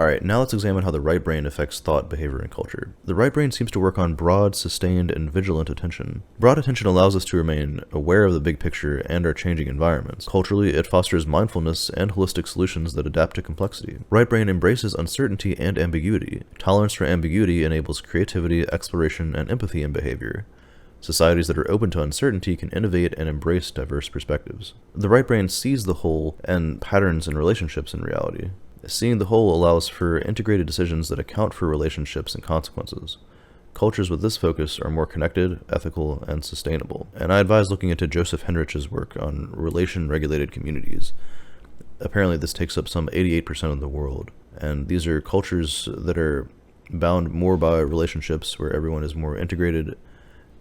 Alright, now let's examine how the right brain affects thought, behavior, and culture. The right brain seems to work on broad, sustained, and vigilant attention. Broad attention allows us to remain aware of the big picture and our changing environments. Culturally, it fosters mindfulness and holistic solutions that adapt to complexity. Right brain embraces uncertainty and ambiguity. Tolerance for ambiguity enables creativity, exploration, and empathy in behavior. Societies that are open to uncertainty can innovate and embrace diverse perspectives. The right brain sees the whole and patterns in relationships in reality. Seeing the whole allows for integrated decisions that account for relationships and consequences. Cultures with this focus are more connected, ethical, and sustainable. And I advise looking into Joseph Henrich's work on relation-regulated communities. Apparently this takes up some 88% of the world. And these are cultures that are bound more by relationships where everyone is more integrated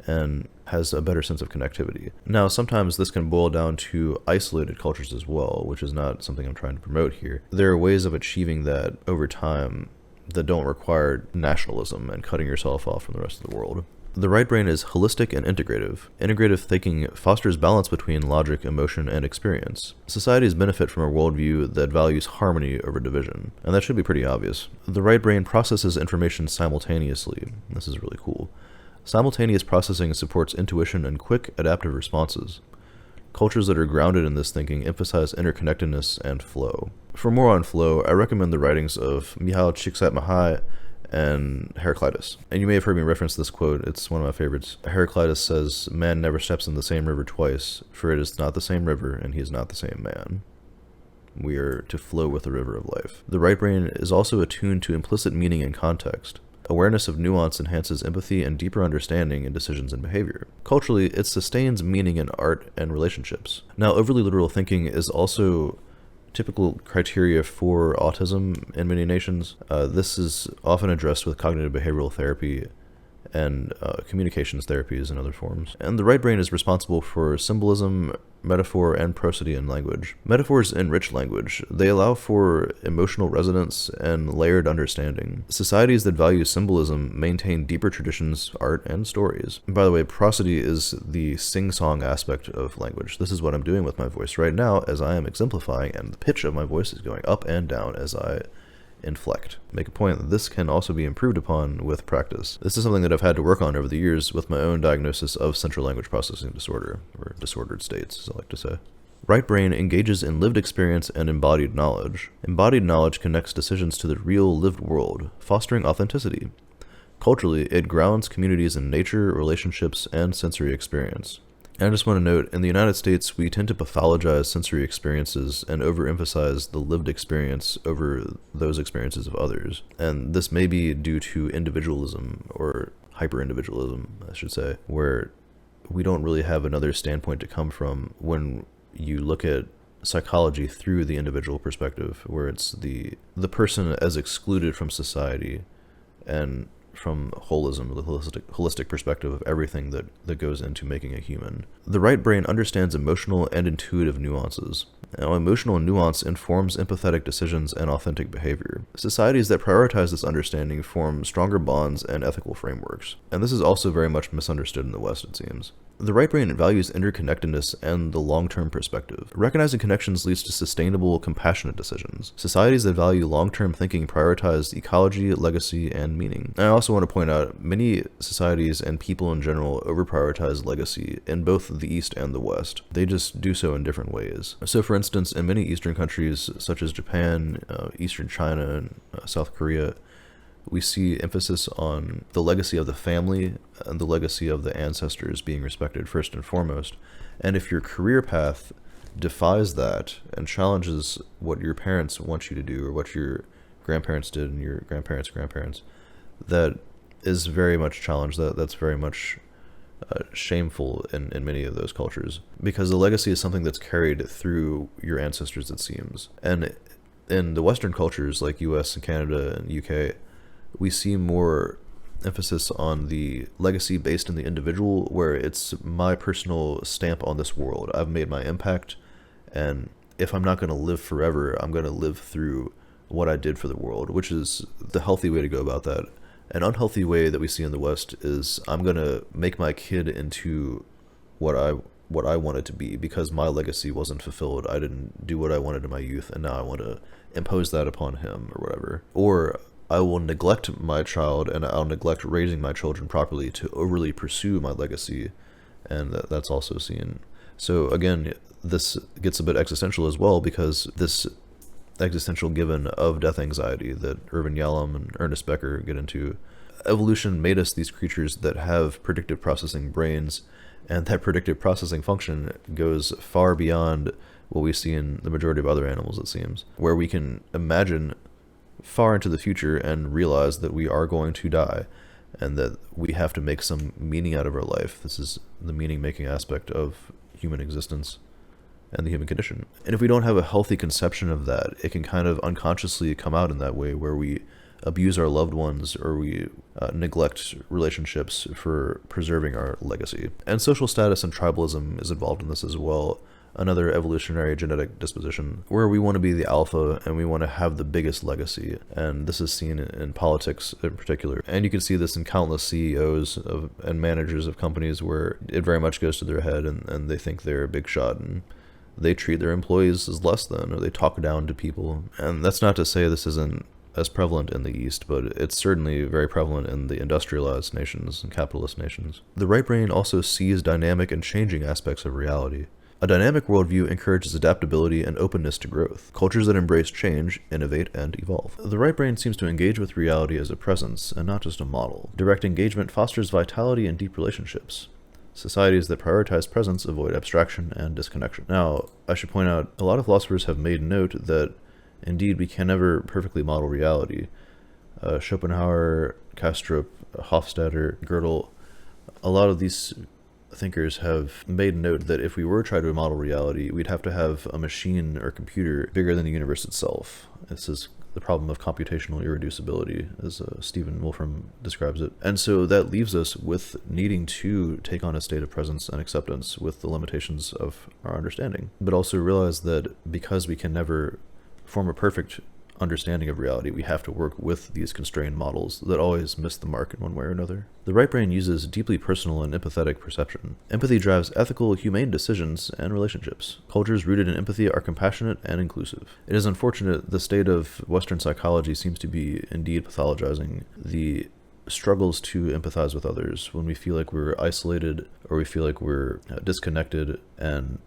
and has a better sense of connectivity. Now, sometimes this can boil down to isolated cultures as well, which is not something I'm trying to promote here. There are ways of achieving that over time that don't require nationalism and cutting yourself off from the rest of the world. The right brain is holistic and integrative. Integrative thinking fosters balance between logic, emotion, and experience. Societies benefit from a worldview that values harmony over division, and that should be pretty obvious. The right brain processes information simultaneously. This is really cool. Simultaneous processing supports intuition and quick, adaptive responses. Cultures that are grounded in this thinking emphasize interconnectedness and flow. For more on flow, I recommend the writings of Michal Csikszentmihalyi and Heraclitus. And you may have heard me reference this quote, it's one of my favorites. Heraclitus says, "Man never steps in the same river twice, for it is not the same river, and he is not the same man." We are to flow with the river of life. The right brain is also attuned to implicit meaning and context. Awareness of nuance enhances empathy and deeper understanding in decisions and behavior. Culturally, it sustains meaning in art and relationships. Now, overly literal thinking is also typical criteria for autism in many nations. This is often addressed with cognitive behavioral therapy and communications therapies and other forms. And the right brain is responsible for symbolism, metaphor, and prosody in language. Metaphors enrich language. They allow for emotional resonance and layered understanding. Societies that value symbolism maintain deeper traditions, art, and stories. And by the way, prosody is the sing-song aspect of language. This is what I'm doing with my voice right now as I am exemplifying, and the pitch of my voice is going up and down as I inflect. Make a point that this can also be improved upon with practice. This is something that I've had to work on over the years with my own diagnosis of central language processing disorder, or disordered states, as I like to say. Right brain engages in lived experience and embodied knowledge. Embodied knowledge connects decisions to the real lived world, fostering authenticity. Culturally, it grounds communities in nature, relationships, and sensory experience. And I just want to note, in the United States, we tend to pathologize sensory experiences and overemphasize the lived experience over those experiences of others. And this may be due to individualism, or hyper-individualism, I should say, where we don't really have another standpoint to come from when you look at psychology through the individual perspective, where it's the person as excluded from society and from holism, the holistic perspective of everything that goes into making a human. The right brain understands emotional and intuitive nuances. Now, emotional nuance informs empathetic decisions and authentic behavior. Societies that prioritize this understanding form stronger bonds and ethical frameworks. And this is also very much misunderstood in the West, it seems. The right brain values interconnectedness and the long-term perspective. Recognizing connections leads to sustainable, compassionate decisions. Societies that value long-term thinking prioritize ecology, legacy, and meaning. And I also want to point out, many societies and people in general over-prioritize legacy in both the East and the West. They just do so in different ways. So for instance, in many Eastern countries, such as Japan, Eastern China, and South Korea, we see emphasis on the legacy of the family and the legacy of the ancestors being respected first and foremost. And if your career path defies that and challenges what your parents want you to do or what your grandparents did and your grandparents, that is very much challenged. That's very much shameful in many of those cultures, because the legacy is something that's carried through your ancestors, it seems. And in the Western cultures like US and Canada and UK, we see more emphasis on the legacy based in the individual, where it's my personal stamp on this world. I've made my impact, and if I'm not going to live forever, I'm going to live through what I did for the world, which is the healthy way to go about that. An unhealthy way that we see in the West is I'm going to make my kid into what I what I wanted to be because my legacy wasn't fulfilled. I didn't do what I wanted in my youth, and now I want to impose that upon him or whatever. Or I will neglect my child, and I'll neglect raising my children properly to overly pursue my legacy, and that's also seen. So again, this gets a bit existential as well, because this existential given of death anxiety that Irvin Yalom and Ernest Becker get into, evolution made us these creatures that have predictive processing brains, and that predictive processing function goes far beyond what we see in the majority of other animals, it seems, where we can imagine far into the future and realize that we are going to die and that we have to make some meaning out of our life. This is the meaning-making aspect of human existence and the human condition. And if we don't have a healthy conception of that, it can kind of unconsciously come out in that way, where we abuse our loved ones or we neglect relationships for preserving our legacy. And social status and tribalism is involved in this as well, another evolutionary genetic disposition, where we want to be the alpha and we want to have the biggest legacy. And this is seen in politics in particular. And you can see this in countless CEOs and managers of companies, where it very much goes to their head, and they think they're a big shot, and they treat their employees as less than, or they talk down to people. And that's not to say this isn't as prevalent in the East, but it's certainly very prevalent in the industrialized nations and capitalist nations. The right brain also sees dynamic and changing aspects of reality. A dynamic worldview encourages adaptability and openness to growth. Cultures that embrace change innovate and evolve. The right brain seems to engage with reality as a presence and not just a model. Direct engagement fosters vitality and deep relationships. Societies that prioritize presence avoid abstraction and disconnection. Now, I should point out, a lot of philosophers have made note that indeed we can never perfectly model reality. Schopenhauer, Kastrup, Hofstadter, Gödel, a lot of these thinkers have made note that if we were to try to model reality, we'd have to have a machine or computer bigger than the universe itself. This is the problem of computational irreducibility, as Stephen Wolfram describes it. And so that leaves us with needing to take on a state of presence and acceptance with the limitations of our understanding, but also realize that because we can never form a perfect understanding of reality, we have to work with these constrained models that always miss the mark in one way or another. The right brain uses deeply personal and empathetic perception. Empathy drives ethical, humane decisions and relationships. Cultures rooted in empathy are compassionate and inclusive. It is unfortunate the state of Western psychology seems to be indeed pathologizing the struggles to empathize with others when we feel like we're isolated or we feel like we're disconnected and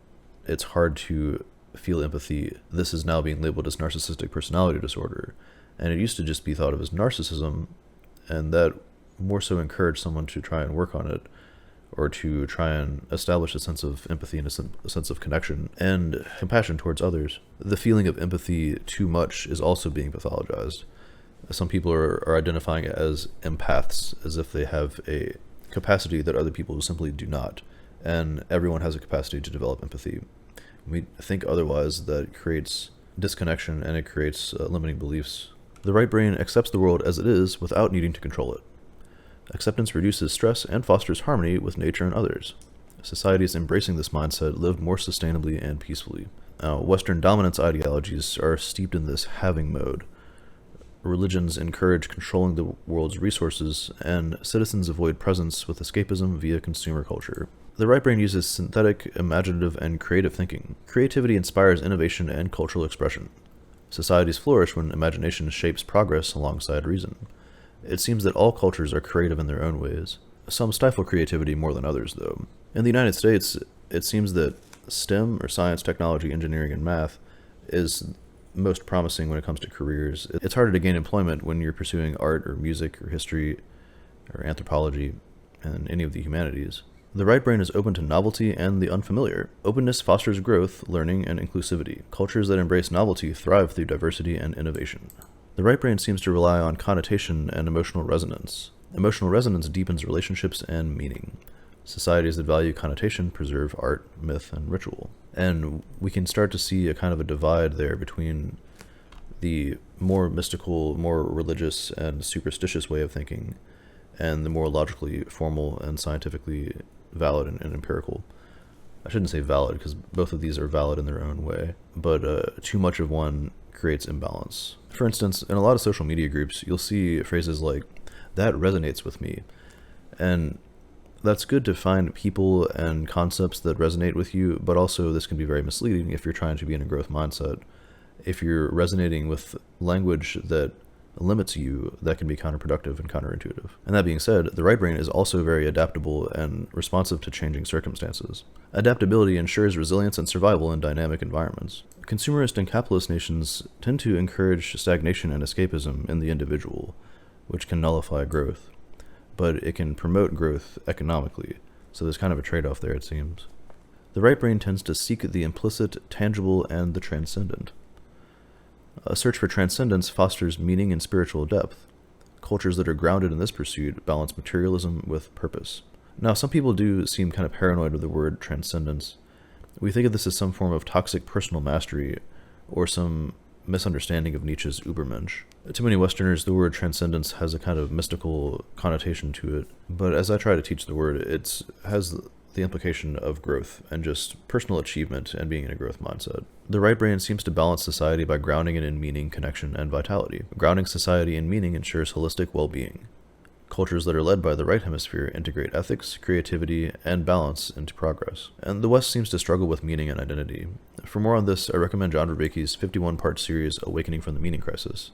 it's hard to feel empathy. This is now being labeled as narcissistic personality disorder, and it used to just be thought of as narcissism, and that more so encouraged someone to try and work on it, or to try and establish a sense of empathy and a sense of connection and compassion towards others. The feeling of empathy too much is also being pathologized. Some people are identifying it as empaths, as if they have a capacity that other people simply do not, and everyone has a capacity to develop empathy. We think otherwise, that creates disconnection and it creates limiting beliefs. The right brain accepts the world as it is without needing to control it. Acceptance reduces stress and fosters harmony with nature and others. Societies embracing this mindset live more sustainably and peacefully. Now, Western dominance ideologies are steeped in this having mode. Religions encourage controlling the world's resources, and citizens avoid presence with escapism via consumer culture. The right brain uses synthetic, imaginative, and creative thinking. Creativity inspires innovation and cultural expression. Societies flourish when imagination shapes progress alongside reason. It seems that all cultures are creative in their own ways. Some stifle creativity more than others, though. In the United States, it seems that STEM, or science, technology, engineering, and math, is most promising when it comes to careers. It's harder to gain employment when you're pursuing art or music or history or anthropology and any of the humanities. The right brain is open to novelty and the unfamiliar. Openness fosters growth, learning, and inclusivity. Cultures that embrace novelty thrive through diversity and innovation. The right brain seems to rely on connotation and emotional resonance. Emotional resonance deepens relationships and meaning. Societies that value connotation preserve art, myth, and ritual. And we can start to see a kind of a divide there between the more mystical, more religious, and superstitious way of thinking, and the more logically formal and scientifically valid and empirical. I shouldn't say valid, because both of these are valid in their own way, but too much of one creates imbalance. For instance, in a lot of social media groups, you'll see phrases like, "that resonates with me," and That's good to find people and concepts that resonate with you, but also this can be very misleading if you're trying to be in a growth mindset. If you're resonating with language that limits you, that can be counterproductive and counterintuitive. And that being said, the right brain is also very adaptable and responsive to changing circumstances. Adaptability ensures resilience and survival in dynamic environments. Consumerist and capitalist nations tend to encourage stagnation and escapism in the individual, which can nullify growth. But it can promote growth economically, so there's kind of a trade-off there, it seems. The right brain tends to seek the implicit, tangible, and the transcendent. A search for transcendence fosters meaning and spiritual depth. Cultures that are grounded in this pursuit balance materialism with purpose. Now, some people do seem kind of paranoid with the word transcendence. We think of this as some form of toxic personal mastery, or some misunderstanding of Nietzsche's Übermensch. To many Westerners, the word transcendence has a kind of mystical connotation to it, but as I try to teach the word, it has the implication of growth and just personal achievement and being in a growth mindset. The right brain seems to balance society by grounding it in meaning, connection, and vitality. Grounding society in meaning ensures holistic well-being. Cultures that are led by the right hemisphere integrate ethics, creativity, and balance into progress. And the West seems to struggle with meaning and identity. For more on this, I recommend John Verbekey's 51-part series, Awakening from the Meaning Crisis.